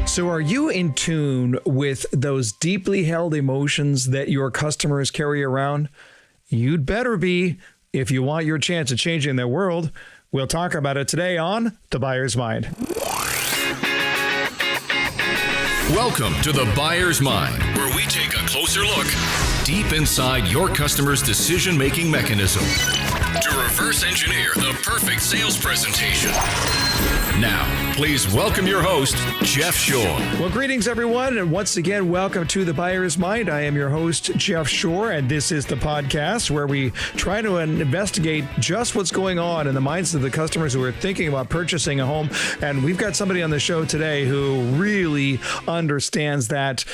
So are you in tune with those deeply held emotions that your customers carry around? You'd better be if you want your chance of changing their world. We'll talk about it today on The Buyer's Mind. Welcome to The Buyer's Mind, where we take a closer look deep inside your customer's decision-making mechanism to reverse engineer the perfect sales presentation. Now, please welcome your host, Jeff Shore. Well, greetings, everyone, and once again, welcome to The Buyer's Mind. I am your host, Jeff Shore, and this is the podcast where we try to investigate just what's going on in the minds of the customers who are thinking about purchasing a home. And we've got somebody on the show today who really understands that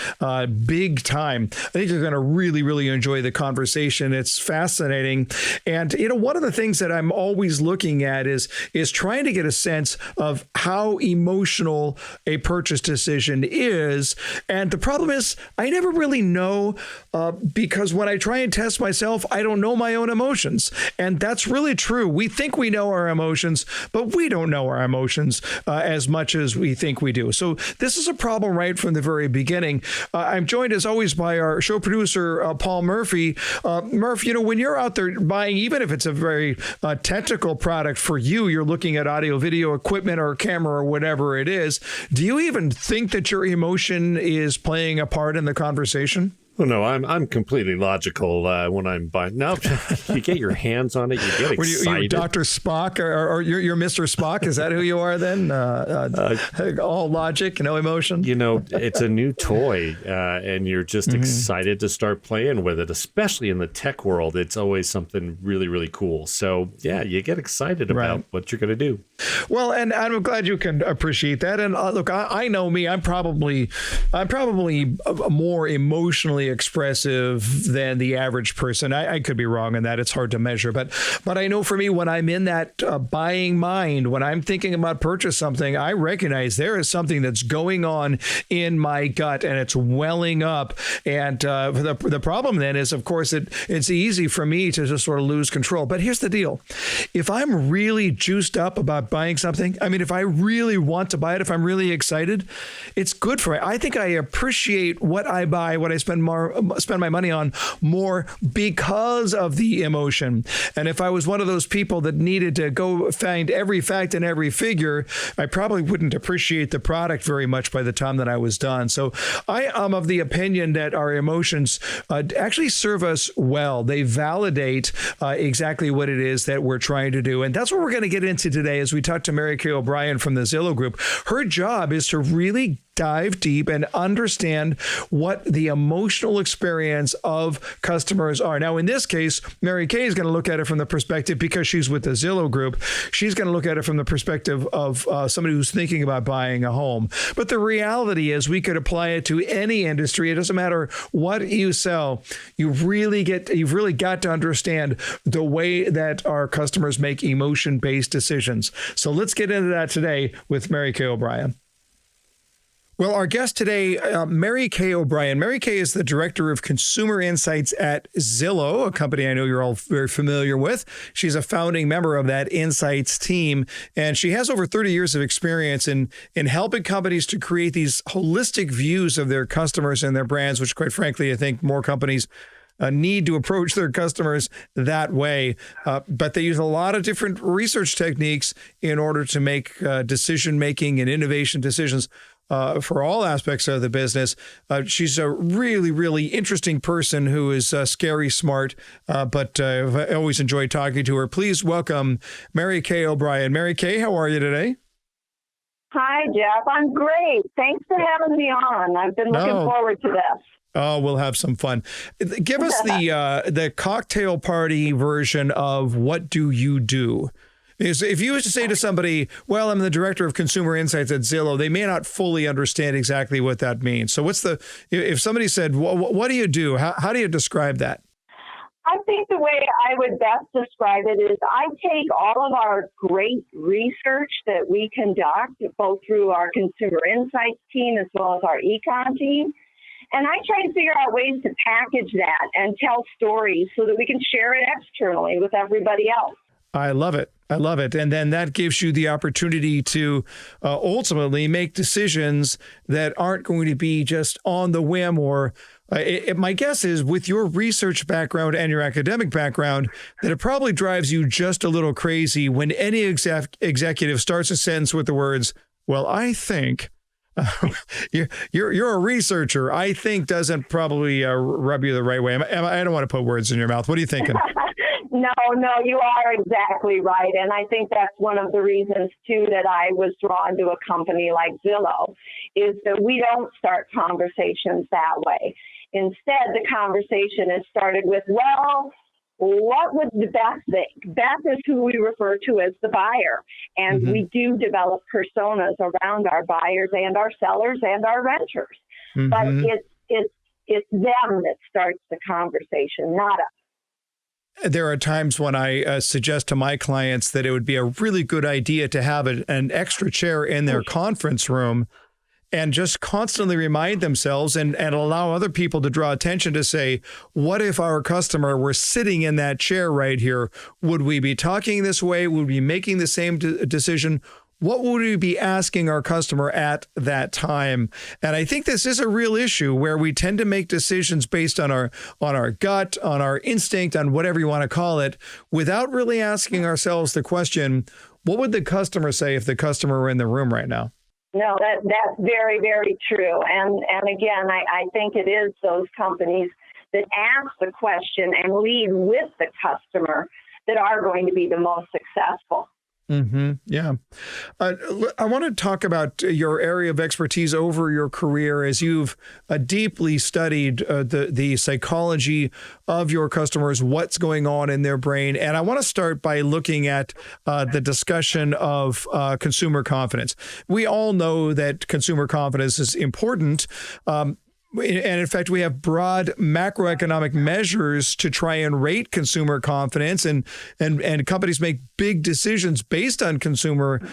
big time. I think you're going to really enjoy the conversation. It's fascinating. And, one of the things that I'm always looking at is trying to get a sense of how emotional a purchase decision is. And the problem is I never really know because when I try and test myself, I don't know my own emotions. And that's really true. We think we know our emotions, but we don't know our emotions as much as we think we do. So this is a problem right from the very beginning. I'm joined as always by our show producer, Paul Murphy. Murph, when you're out there buying, even if it's a very technical product for you, you're looking at audio, video equipment or camera or whatever it is. Do you even think that your emotion is playing a part in the conversation? Well, no, I'm completely logical when I'm buying. No, you get your hands on it, you get excited. You're Dr. Spock or you're Mr. Spock? Is that who you are then? All logic, no emotion? It's a new toy and you're just excited to start playing with it, especially in the tech world. It's always something really cool. So, yeah, you get excited about what you're going to do. Well, and I'm glad you can appreciate that. And look, I know me. I'm probably more emotionally expressive than the average person. I could be wrong in that. It's hard to measure, but I know for me, when I'm in that buying mind, when I'm thinking about purchase something, I recognize there is something that's going on in my gut and it's welling up. And the problem then is, of course, it's easy for me to just sort of lose control. But here's the deal. If I'm really juiced up about buying something, I mean, if I really want to buy it, if I'm really excited, it's good for me. I think I appreciate what I buy, what I spend my money on more because of the emotion. And if I was one of those people that needed to go find every fact and every figure, I probably wouldn't appreciate the product very much by the time that I was done. So I am of the opinion that our emotions actually serve us well. They validate exactly what it is that we're trying to do. And that's what we're going to get into today as we talk to Kaye OBrien from the Zillow Group. Her job is to really dive deep and understand what the emotional experience of customers are. Now, in this case, Kaye is going to look at it from the perspective, because she's with the Zillow Group, she's going to look at it from the perspective of somebody who's thinking about buying a home. But the reality is we could apply it to any industry. It doesn't matter what you sell. You've really got to understand the way that our customers make emotion-based decisions. So let's get into that today with Kaye OBrien. Well, our guest today, Kaye OBrien. Kaye is the Director of Consumer Insights at Zillow, a company I know you're all very familiar with. She's a founding member of that Insights team, and she has over 30 years of experience in helping companies to create these holistic views of their customers and their brands, which, quite frankly, I think more companies need to approach their customers that way. But they use a lot of different research techniques in order to make decision-making and innovation decisions for all aspects of the business. She's a really interesting person who is scary smart, but I always enjoy talking to her. Please welcome Kaye OBrien. Kaye, how are you today? Hi, Jeff. I'm great. Thanks for having me on. I've been looking forward to this. Oh, we'll have some fun. Give us the cocktail party version of what do you do? Because if you were to say to somebody, well, I'm the Director of Consumer Insights at Zillow, they may not fully understand exactly what that means. So if somebody said, what do you do? How do you describe that? I think the way I would best describe it is I take all of our great research that we conduct, both through our Consumer Insights team as well as our econ team, and I try to figure out ways to package that and tell stories so that we can share it externally with everybody else. I love it. I love it. And then that gives you the opportunity to ultimately make decisions that aren't going to be just on the whim or my guess is with your research background and your academic background that it probably drives you just a little crazy when any executive starts a sentence with the words, well, I think you're a researcher. I think doesn't probably rub you the right way. I don't want to put words in your mouth. What are you thinking? No, you are exactly right. And I think that's one of the reasons, too, that I was drawn to a company like Zillow, is that we don't start conversations that way. Instead, the conversation is started with, well, what would Beth think? Beth is who we refer to as the buyer. And we do develop personas around our buyers and our sellers and our renters. But it's them that starts the conversation, not us. There are times when I suggest to my clients that it would be a really good idea to have an extra chair in their conference room and just constantly remind themselves and allow other people to draw attention to say, what if our customer were sitting in that chair right here? Would we be talking this way? Would we be making the same decision? What would we be asking our customer at that time? And I think this is a real issue where we tend to make decisions based on our gut, on our instinct, on whatever you want to call it, without really asking ourselves the question, what would the customer say if the customer were in the room right now? No, that's very, very true. And again, I think it is those companies that ask the question and lead with the customer that are going to be the most successful. Yeah. I want to talk about your area of expertise over your career as you've deeply studied the psychology of your customers, what's going on in their brain. And I want to start by looking at the discussion of consumer confidence. We all know that consumer confidence is important. And in fact, we have broad macroeconomic measures to try and rate consumer confidence, and companies make big decisions based on consumer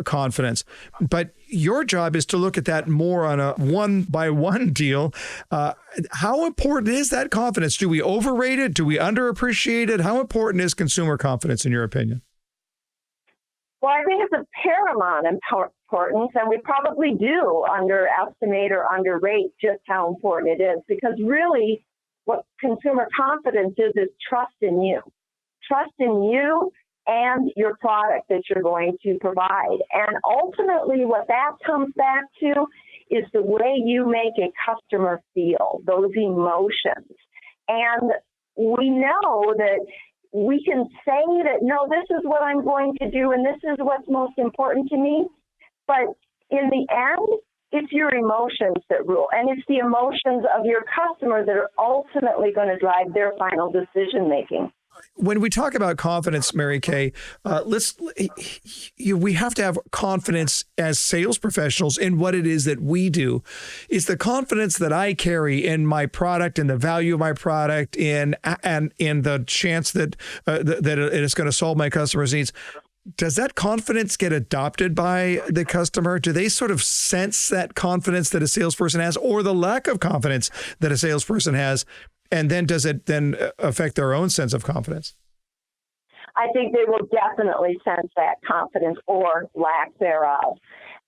confidence. But your job is to look at that more on a one-by-one deal. How important is that confidence? Do we overrate it? Do we underappreciate it? How important is consumer confidence in your opinion? Well, I think it's of paramount importance, and we probably do underestimate or underrate just how important it is, because really what consumer confidence is trust in you. Trust in you and your product that you're going to provide. And ultimately what that comes back to is the way you make a customer feel, those emotions. And we know that we can say that, no, this is what I'm going to do and this is what's most important to me. But in the end, it's your emotions that rule. And it's the emotions of your customer that are ultimately going to drive their final decision making. When we talk about confidence, Mary Kaye, we have to have confidence as sales professionals in what it is that we do. Is the confidence that I carry in my product and the value of my product and in the chance that that it is going to solve my customers' needs. Does that confidence get adopted by the customer? Do they sort of sense that confidence that a salesperson has, or the lack of confidence that a salesperson has? And then does it then affect their own sense of confidence? I think they will definitely sense that confidence or lack thereof.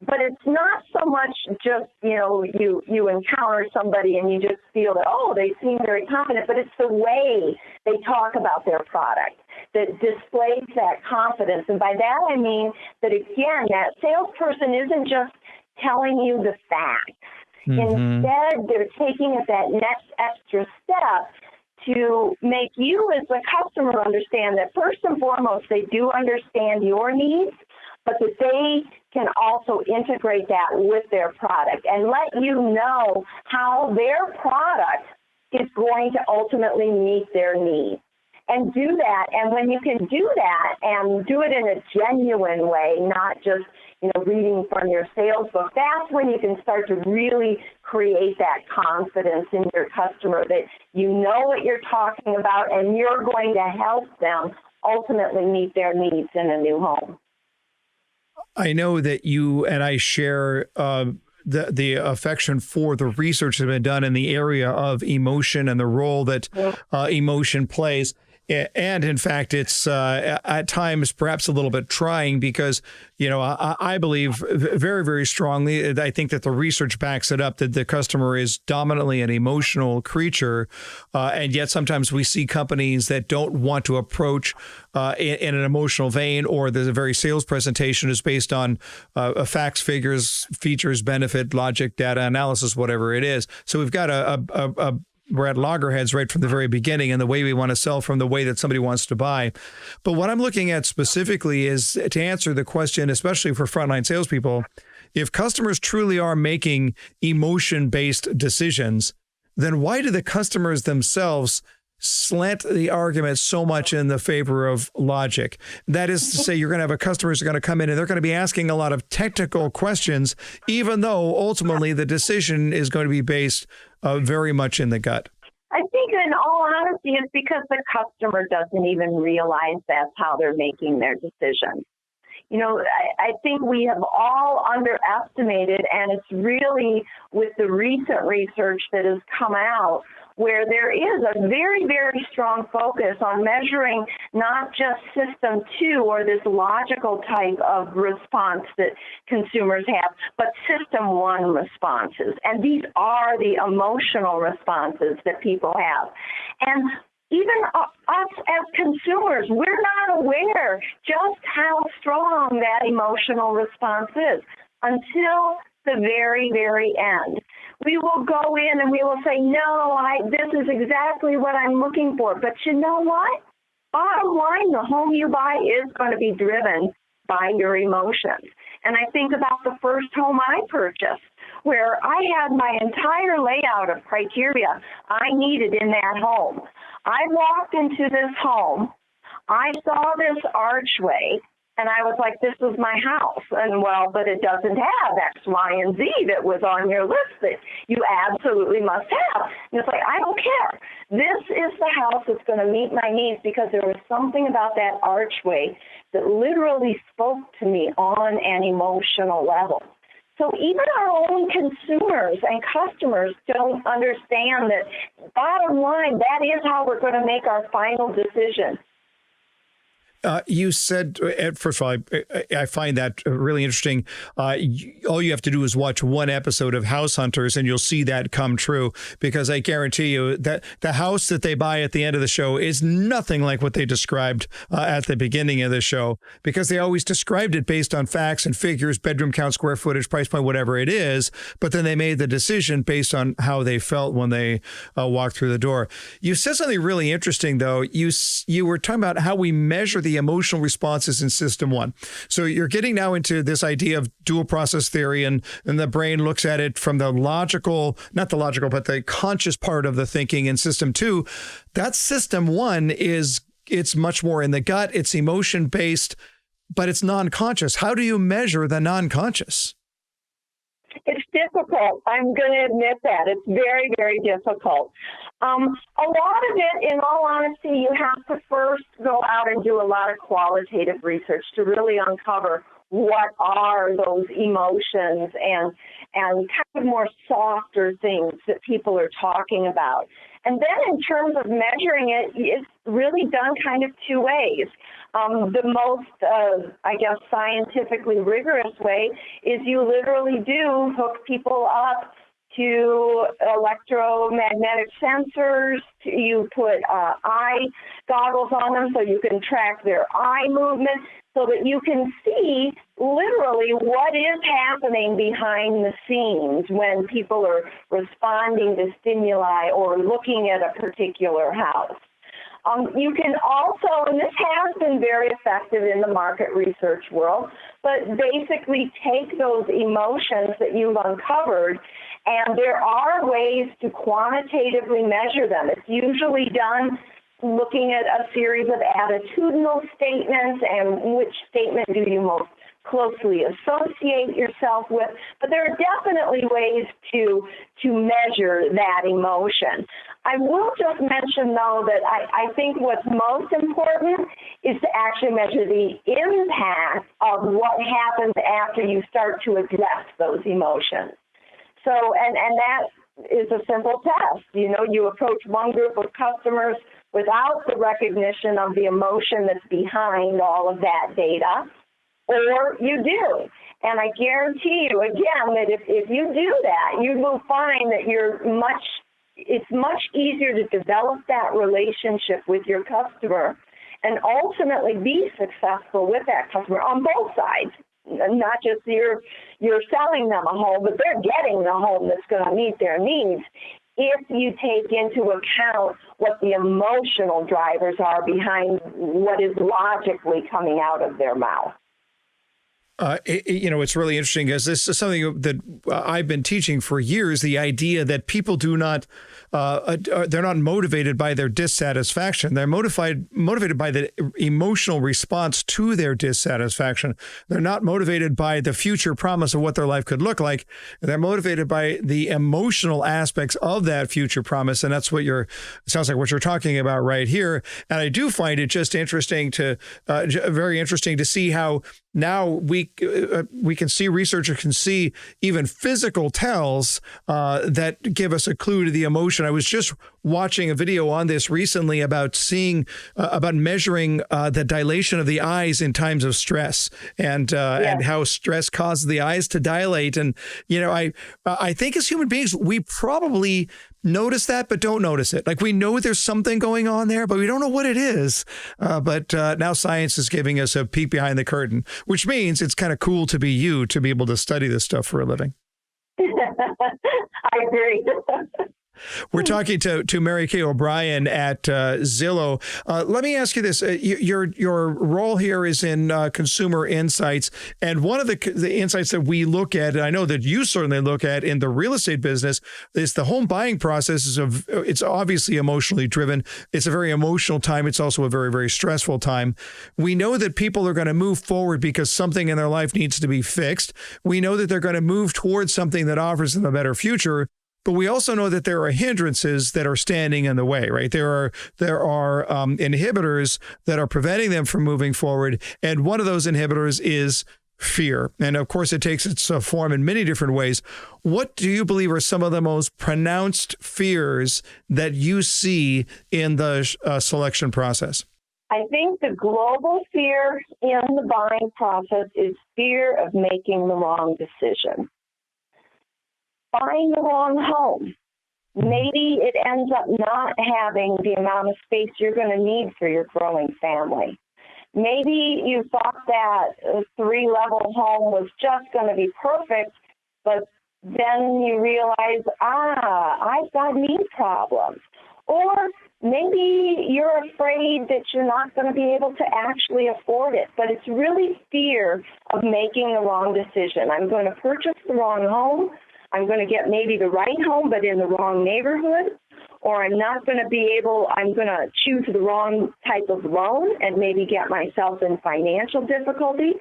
But it's not so much just, you encounter somebody and you just feel that, oh, they seem very confident, but it's the way they talk about their product that displays that confidence. And by that, I mean that, again, that salesperson isn't just telling you the facts. Instead, they're taking it that next extra step to make you as the customer understand that first and foremost, they do understand your needs, but that they can also integrate that with their product and let you know how their product is going to ultimately meet their needs. And do that. And when you can do that and do it in a genuine way, not just reading from your sales book, that's when you can start to really create that confidence in your customer that you know what you're talking about and you're going to help them ultimately meet their needs in a new home. I know that you and I share the affection for the research that's been done in the area of emotion and the role that emotion plays. And in fact, it's at times perhaps a little bit trying because, I believe very, very strongly, I think that the research backs it up, that the customer is dominantly an emotional creature. And yet sometimes we see companies that don't want to approach in an emotional vein, or there's a very sales presentation is based on facts, figures, features, benefit, logic, data analysis, whatever it is. So we've got we're at loggerheads right from the very beginning in the way we want to sell from the way that somebody wants to buy. But what I'm looking at specifically is to answer the question, especially for frontline salespeople, if customers truly are making emotion-based decisions, then why do the customers themselves slant the argument so much in the favor of logic? That is to say, you're going to have customers who are going to come in and they're going to be asking a lot of technical questions, even though ultimately the decision is going to be based very much in the gut. I think in all honesty, it's because the customer doesn't even realize that's how they're making their decisions. I think we have all underestimated, and it's really with the recent research that has come out, where there is a very, very strong focus on measuring not just system 2 or this logical type of response that consumers have, but system 1 responses. And these are the emotional responses that people have. And even us as consumers, we're not aware just how strong that emotional response is until the very, very end. We will go in and we will say, no, this is exactly what I'm looking for. But you know what? Bottom line, the home you buy is going to be driven by your emotions. And I think about the first home I purchased, where I had my entire layout of criteria I needed in that home. I walked into this home, I saw this archway, and I was like, this is my house. And but it doesn't have X, Y, and Z that was on your list that you absolutely must have. And it's like, I don't care. This is the house that's going to meet my needs, because there was something about that archway that literally spoke to me on an emotional level. So even our own consumers and customers don't understand that, bottom line, that is how we're going to make our final decision. You said, first of all, I find that really interesting. All you have to do is watch one episode of House Hunters and you'll see that come true, because I guarantee you that the house that they buy at the end of the show is nothing like what they described at the beginning of the show, because they always described it based on facts and figures, bedroom count, square footage, price point, whatever it is. But then they made the decision based on how they felt when they walked through the door. You said something really interesting, though. You were talking about how we measure the emotional responses in system 1. So you're getting now into this idea of dual process theory, and the brain looks at it from the logical, not the logical, but the conscious part of the thinking in system 2. That system 1 it's much more in the gut, it's emotion based, but it's non-conscious. How do you measure the non-conscious? It's difficult. I'm going to admit that. It's very, very difficult. A lot of it, in all honesty, you have to first go out and do a lot of qualitative research to really uncover what are those emotions and kind of more softer things that people are talking about. And then in terms of measuring it, it's really done kind of two ways. The most, scientifically rigorous way is you literally do hook people up to electromagnetic sensors. You put eye goggles on them so you can track their eye movement, so that you can see literally what is happening behind the scenes when people are responding to stimuli or looking at a particular house. You can also, and this has been very effective in the market research world, but basically take those emotions that you've uncovered, and there are ways to quantitatively measure them. It's usually done looking at a series of attitudinal statements and which statement do you most closely associate yourself with. But there are definitely ways to measure that emotion. I will just mention, though, that I think what's most important is to actually measure the impact of what happens after you start to address those emotions. So, and that is a simple test. You approach one group of customers without the recognition of the emotion that's behind all of that data, or you do. And I guarantee you, again, that if you do that, you will find that it's much easier to develop that relationship with your customer and ultimately be successful with that customer on both sides. Not just you're selling them a home, but they're getting the home that's going to meet their needs if you take into account what the emotional drivers are behind what is logically coming out of their mouth. It's really interesting because this is something that I've been teaching for years, the idea that people they're not motivated by their dissatisfaction. They're motivated by the emotional response to their dissatisfaction. They're not motivated by the future promise of what their life could look like. They're motivated by the emotional aspects of that future promise. And that's it sounds like what you're talking about right here. And I do find it just interesting very interesting to see how now we can see, researchers can see even physical tells that give us a clue to the emotion. I was just watching a video on this recently about measuring the dilation of the eyes in times of stress and how stress causes the eyes to dilate. And, I think as human beings, we probably notice that, but don't notice it. Like we know there's something going on there, but we don't know what it is. But now science is giving us a peek behind the curtain, which means it's kind of cool to be able to study this stuff for a living. I agree. We're talking to Mary Kaye O'Brien at Zillow. Let me ask you this. Your role here is in consumer insights. And one of the insights that we look at, and I know that you certainly look at in the real estate business, is the home buying process. It's obviously emotionally driven. It's a very emotional time. It's also a very, very stressful time. We know that people are going to move forward because something in their life needs to be fixed. We know that they're going to move towards something that offers them a better future. But we also know that there are hindrances that are standing in the way, right? There are inhibitors that are preventing them from moving forward. And one of those inhibitors is fear. And of course, it takes its form in many different ways. What do you believe are some of the most pronounced fears that you see in the selection process? I think the global fear in the buying process is fear of making the wrong decision. Buying the wrong home. Maybe it ends up not having the amount of space you're going to need for your growing family. Maybe you thought that a 3-level home was just going to be perfect, but then you realize, I've got knee problems. Or maybe you're afraid that you're not going to be able to actually afford it, but it's really fear of making the wrong decision. I'm going to purchase the wrong home. I'm going to get maybe the right home, but in the wrong neighborhood, or I'm going to choose the wrong type of loan and maybe get myself in financial difficulty.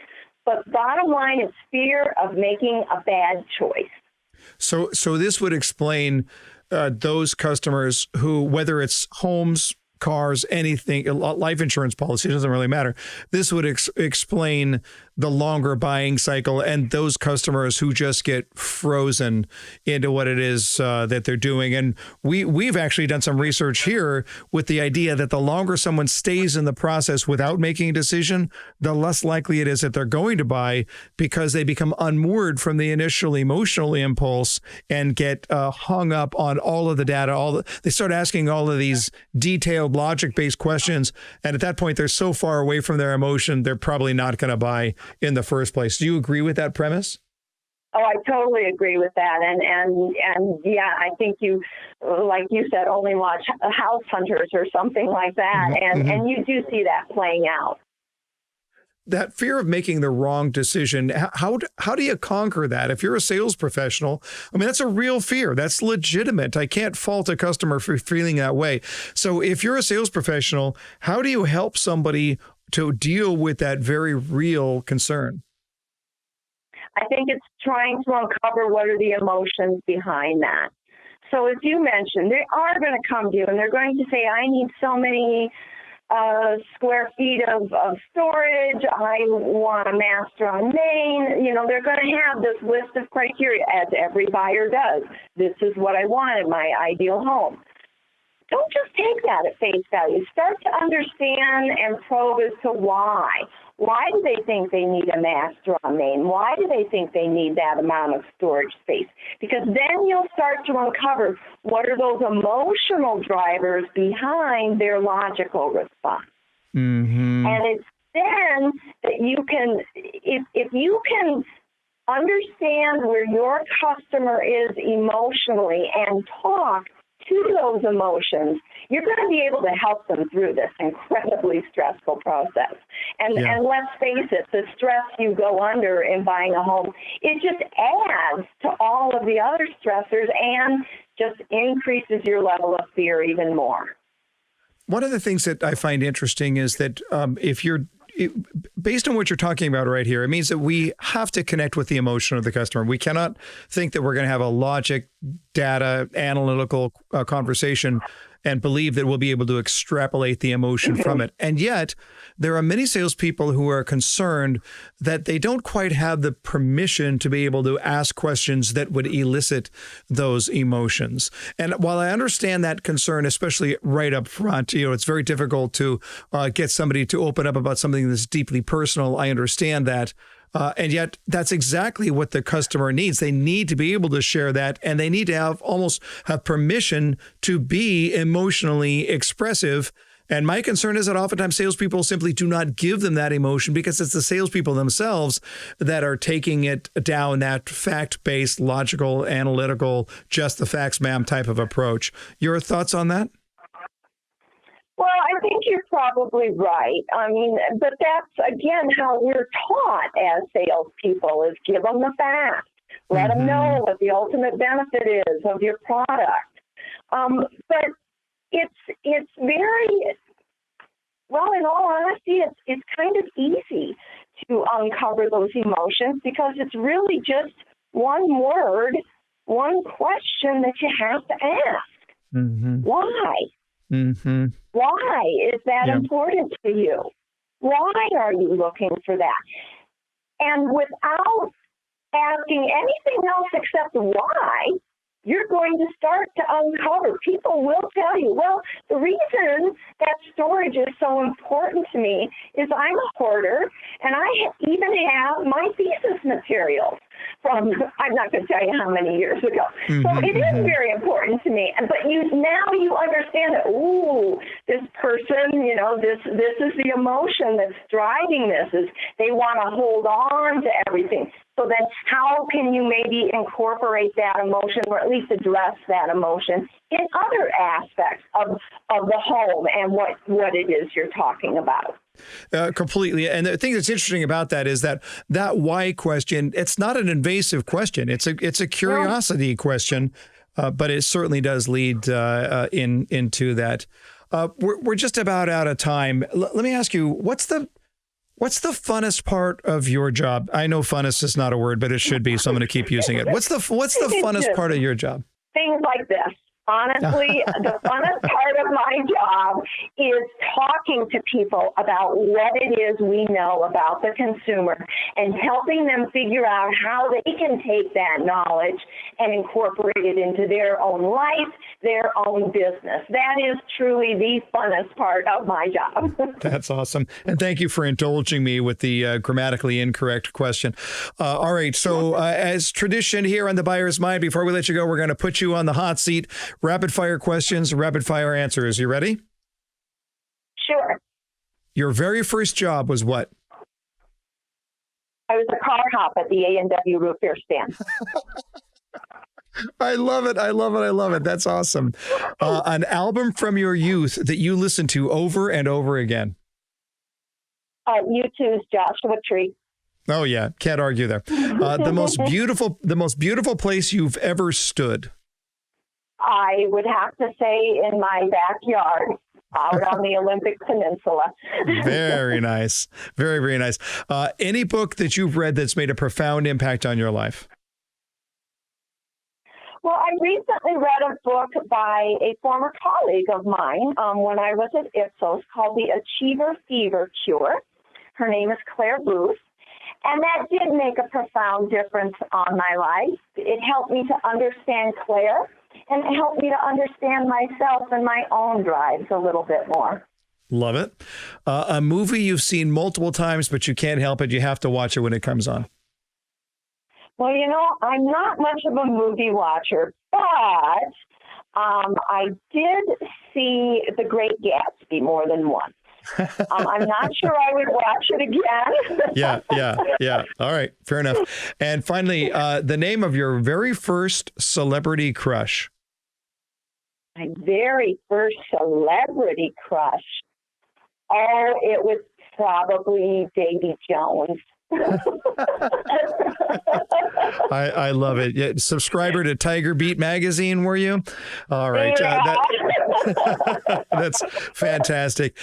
But bottom line, it's fear of making a bad choice. So this would explain those customers who, whether it's homes, cars, anything, life insurance policy, doesn't really matter. This would explain the longer buying cycle and those customers who just get frozen into what it is that they're doing. And we've actually done some research here with the idea that the longer someone stays in the process without making a decision, the less likely it is that they're going to buy, because they become unmoored from the initial emotional impulse and get hung up on all of the data. They start asking all of these detailed logic-based questions. And at that point, they're so far away from their emotion, they're probably not going to buy in the first place. Do you agree with that premise? Oh, I totally agree with that. And yeah, I think you, like you said, only watch House Hunters or something like that. Mm-hmm. And you do see that playing out. That fear of making the wrong decision, how do you conquer that? If you're a sales professional, I mean, that's a real fear. That's legitimate. I can't fault a customer for feeling that way. So if you're a sales professional, how do you help somebody to deal with that very real concern? I think it's trying to uncover what are the emotions behind that. So as you mentioned, they are going to come to you and they're going to say, I need so many square feet of storage. I want a master on Main. They're going to have this list of criteria, as every buyer does. This is what I want in my ideal home. don't just take that at face value. Start to understand and probe as to why. Why do they think they need a master on main? Why do they think they need that amount of storage space? Because then you'll start to uncover what are those emotional drivers behind their logical response. Mm-hmm. And it's then that you can, if you can understand where your customer is emotionally and talk to those emotions, you're going to be able to help them through this incredibly stressful process. And let's face it, the stress you go under in buying a home, it just adds to all of the other stressors and just increases your level of fear even more. One of the things that I find interesting is that based on what you're talking about right here, it means that we have to connect with the emotion of the customer. We cannot think that we're going to have a logic, data, analytical conversation and believe that we'll be able to extrapolate the emotion from it. And yet, there are many salespeople who are concerned that they don't quite have the permission to be able to ask questions that would elicit those emotions. And while I understand that concern, especially right up front, it's very difficult to get somebody to open up about something that's deeply personal. I understand that. And yet that's exactly what the customer needs. They need to be able to share that, and they need to almost have permission to be emotionally expressive. And my concern is that oftentimes salespeople simply do not give them that emotion because it's the salespeople themselves that are taking it down that fact-based, logical, analytical, just the facts, ma'am type of approach. Your thoughts on that? Well, I think you're probably right. I mean, but that's, again, how we're taught as salespeople is give them the facts. Let them know what the ultimate benefit is of your product. But it's very, well, in all honesty, it's kind of easy to uncover those emotions because it's really just one word, one question that you have to ask. Mm-hmm. Why? Mm-hmm. Why is that important to you? Why are you looking for that? And without asking anything else except why, you're going to start to uncover. People will tell you, well, the reason that storage is so important to me is I'm a hoarder, and I even have my thesis materials from, I'm not going to tell you how many years ago. So it is very important to me. But now you understand that, ooh, this person, this is the emotion that's driving this, is they want to hold on to everything. So then how can you maybe incorporate that emotion, or at least address that emotion in other aspects of the home and what it is you're talking about? Completely. And the thing that's interesting about that is that why question, it's not an invasive question. It's a curiosity question, but it certainly does lead into that. We're just about out of time. Let me ask you, what's the funnest part of your job? I know funnest is not a word, but it should be, so I'm going to keep using it. What's the funnest part of your job? Things like this. Honestly, the funnest part of my job is talking to people about what it is we know about the consumer and helping them figure out how they can take that knowledge and incorporate it into their own life, their own business. That is truly the funnest part of my job. That's awesome. And thank you for indulging me with the grammatically incorrect question. All right. So as tradition here on The Buyer's Mind, before we let you go, we're going to put you on the hot seat. Rapid fire questions, rapid fire answers. You ready? Sure. Your very first job was what? I was a car hop at the A&W root beer stand. I love it. I love it. I love it. That's awesome. An album from your youth that you listened to over and over again. U2's Joshua Tree. Oh yeah, can't argue there. The most beautiful place you've ever stood. I would have to say in my backyard out on the Olympic Peninsula. Very nice. Very, very nice. Any book that you've read that's made a profound impact on your life? Well, I recently read a book by a former colleague of mine when I was at Ipsos called The Achiever Fever Cure. Her name is Claire Booth. And that did make a profound difference on my life. It helped me to understand Claire and help me to understand myself and my own drives a little bit more. Love it. A movie you've seen multiple times, but you can't help it. You have to watch it when it comes on. Well, I'm not much of a movie watcher, but I did see The Great Gatsby more than once. I'm not sure I would watch it again. Yeah. All right. Fair enough. And finally, the name of your very first celebrity crush. My very first celebrity crush. Oh, it was probably Davy Jones. I love it. Yeah, subscriber to Tiger Beat magazine, were you? All right. Yeah. That's fantastic.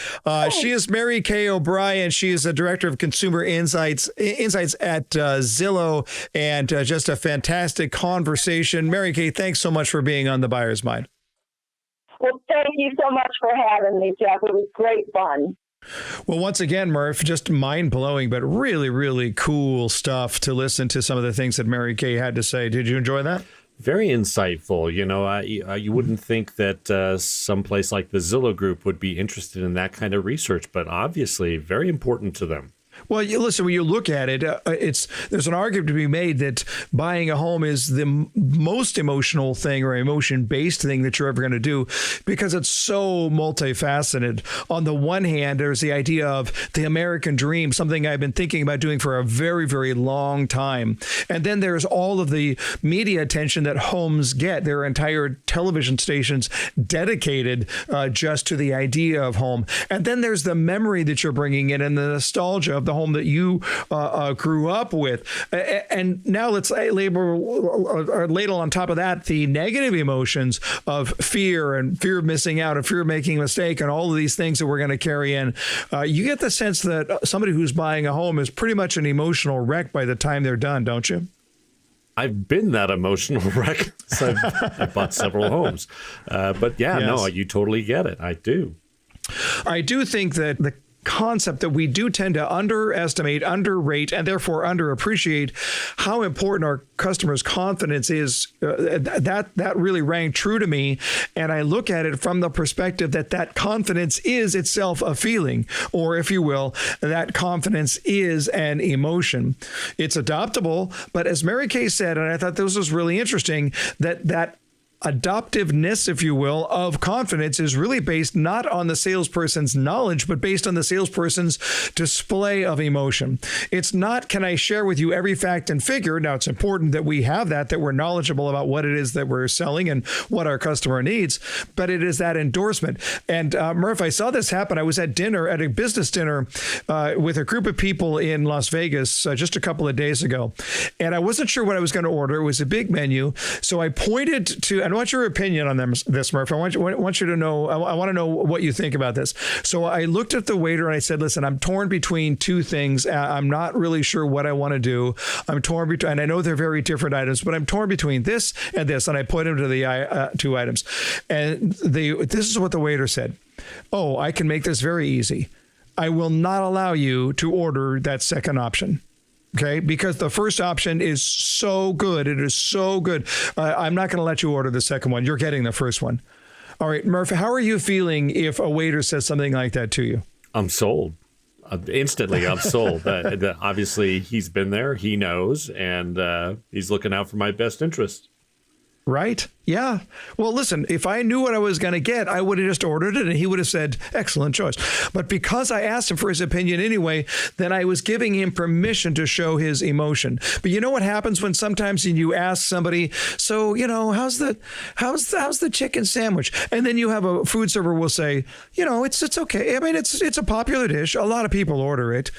She is Mary Kaye O'Brien. She is the director of consumer insights at Zillow, and just a fantastic conversation. Mary Kaye, thanks so much for being on The Buyer's Mind. Well, thank you so much for having me, Jeff. It was great fun. Well, once again, Murph, just mind-blowing, but really, really cool stuff to listen to some of the things that Mary Kaye had to say. Did you enjoy that? Very insightful. You wouldn't think that some place like the Zillow Group would be interested in that kind of research, but obviously very important to them. Well, listen, when you look at it, there's an argument to be made that buying a home is the most emotional thing or emotion-based thing that you're ever going to do because it's so multifaceted. On the one hand, there's the idea of the American dream, something I've been thinking about doing for a very, very long time. And then there's all of the media attention that homes get. There are entire television stations dedicated just to the idea of home. And then there's the memory that you're bringing in and the nostalgia of the home that you grew up with. And now let's ladle on top of that the negative emotions of fear and fear of missing out and fear of making a mistake and all of these things that we're going to carry in. You get the sense that somebody who's buying a home is pretty much an emotional wreck by the time they're done, don't you? I've been that emotional wreck. So I've bought several homes. But yeah, yes. No, you totally get it. I do. I do think that the concept that we do tend to underestimate, underrate, and therefore underappreciate how important our customers' confidence is. That really rang true to me. And I look at it from the perspective that confidence is itself a feeling, or if you will, that confidence is an emotion. It's adoptable, but as Mary Kaye said, and I thought this was really interesting, that adoptiveness, if you will, of confidence is really based not on the salesperson's knowledge, but based on the salesperson's display of emotion. It's not, can I share with you every fact and figure? Now, it's important that we have that we're knowledgeable about what it is that we're selling and what our customer needs, but it is that endorsement. And Murph, I saw this happen. I was at a business dinner with a group of people in Las Vegas just a couple of days ago. And I wasn't sure what I was going to order. It was a big menu. So I pointed to, I want your opinion on this, Murph. I want you to know, I want to know what you think about this. So I looked at the waiter and I said, listen, I'm torn between two things. I'm not really sure what I want to do. I'm torn between, and I know they're very different items, but I'm torn between this and this. And I pointed to the two items. And this is what the waiter said. Oh, I can make this very easy. I will not allow you to order that second option. Okay, because the first option is so good. It is so good. I'm not going to let you order the second one. You're getting the first one. All right, Murph, how are you feeling if a waiter says something like that to you? I'm sold. Instantly, I'm sold. Obviously, he's been there. He knows, and he's looking out for my best interest. Right? Yeah. Well, listen, if I knew what I was going to get, I would have just ordered it and he would have said, excellent choice. But because I asked him for his opinion anyway, then I was giving him permission to show his emotion. But you know what happens when sometimes you ask somebody, so, how's the chicken sandwich? And then you have a food server will say, it's okay. I mean, it's a popular dish. A lot of people order it.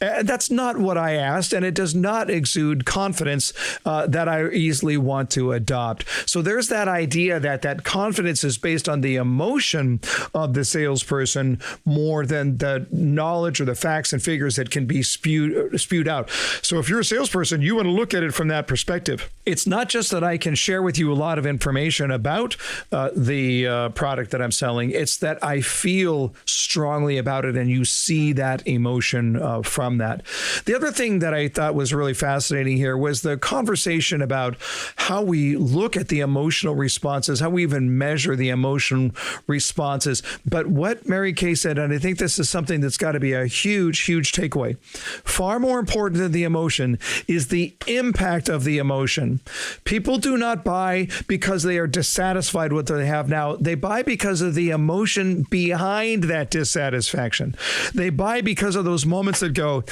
That's not what I asked. And it does not exude confidence that I easily want to adopt. So there's that idea that confidence is based on the emotion of the salesperson more than the knowledge or the facts and figures that can be spewed out. So if you're a salesperson, you want to look at it from that perspective. It's not just that I can share with you a lot of information about the product that I'm selling. It's that I feel strongly about it and you see that emotion from that. The other thing that I thought was really fascinating here was the conversation about how we look at the emotional responses, how we even measure the emotion responses. But what Mary Kaye said, and I think this is something that's got to be a huge, huge takeaway. Far more important than the emotion is the impact of the emotion. People do not buy because they are dissatisfied with what they have now. They buy because of the emotion behind that dissatisfaction. They buy because of those moments that go,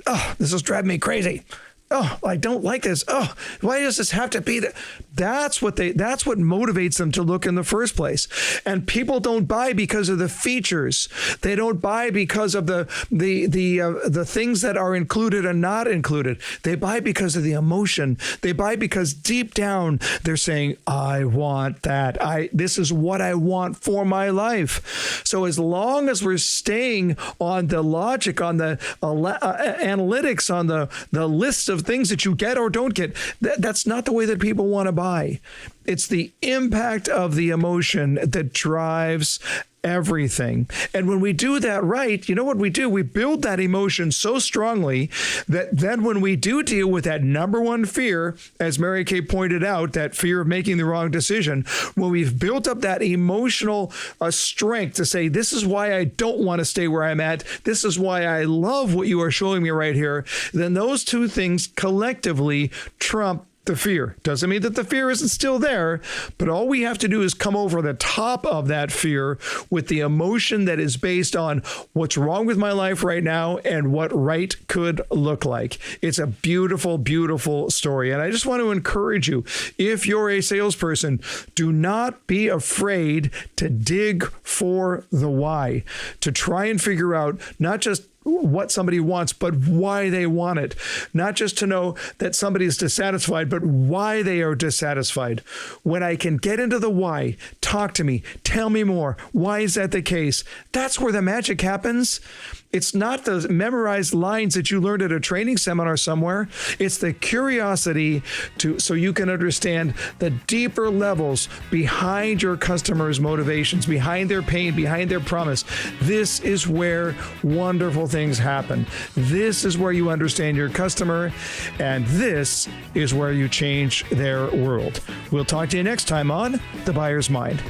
oh, this is driving me crazy. Oh, I don't like this. Oh, why does this have to be that? That's what motivates them to look in the first place. And people don't buy because of the features. They don't buy because of the things that are included and not included. They buy because of the emotion. They buy because deep down they're saying, I want that. This is what I want for my life. So as long as we're staying on the logic, on the analytics, on the list of things that you get or don't get, that's not the way that people want to buy. It's the impact of the emotion that drives everything. And when we do that right, you know what we do? We build that emotion so strongly that then when we do deal with that number one fear, as Mary Kaye pointed out, that fear of making the wrong decision, when we've built up that emotional strength to say, this is why I don't want to stay where I'm at, this is why I love what you are showing me right here, then those two things collectively trump the fear. Doesn't mean that the fear isn't still there, but all we have to do is come over the top of that fear with the emotion that is based on what's wrong with my life right now and what right could look like. It's a beautiful, beautiful story. And I just want to encourage you, if you're a salesperson, do not be afraid to dig for the why, to try and figure out not just what somebody wants, but why they want it. Not just to know that somebody is dissatisfied, but why they are dissatisfied. When I can get into the why, talk to me, tell me more. Why is that the case? That's where the magic happens. It's not the memorized lines that you learned at a training seminar somewhere. It's the curiosity so you can understand the deeper levels behind your customers' motivations, behind their pain, behind their promise. This is where wonderful things happen. This is where you understand your customer, and this is where you change their world. We'll talk to you next time on The Buyer's Mind.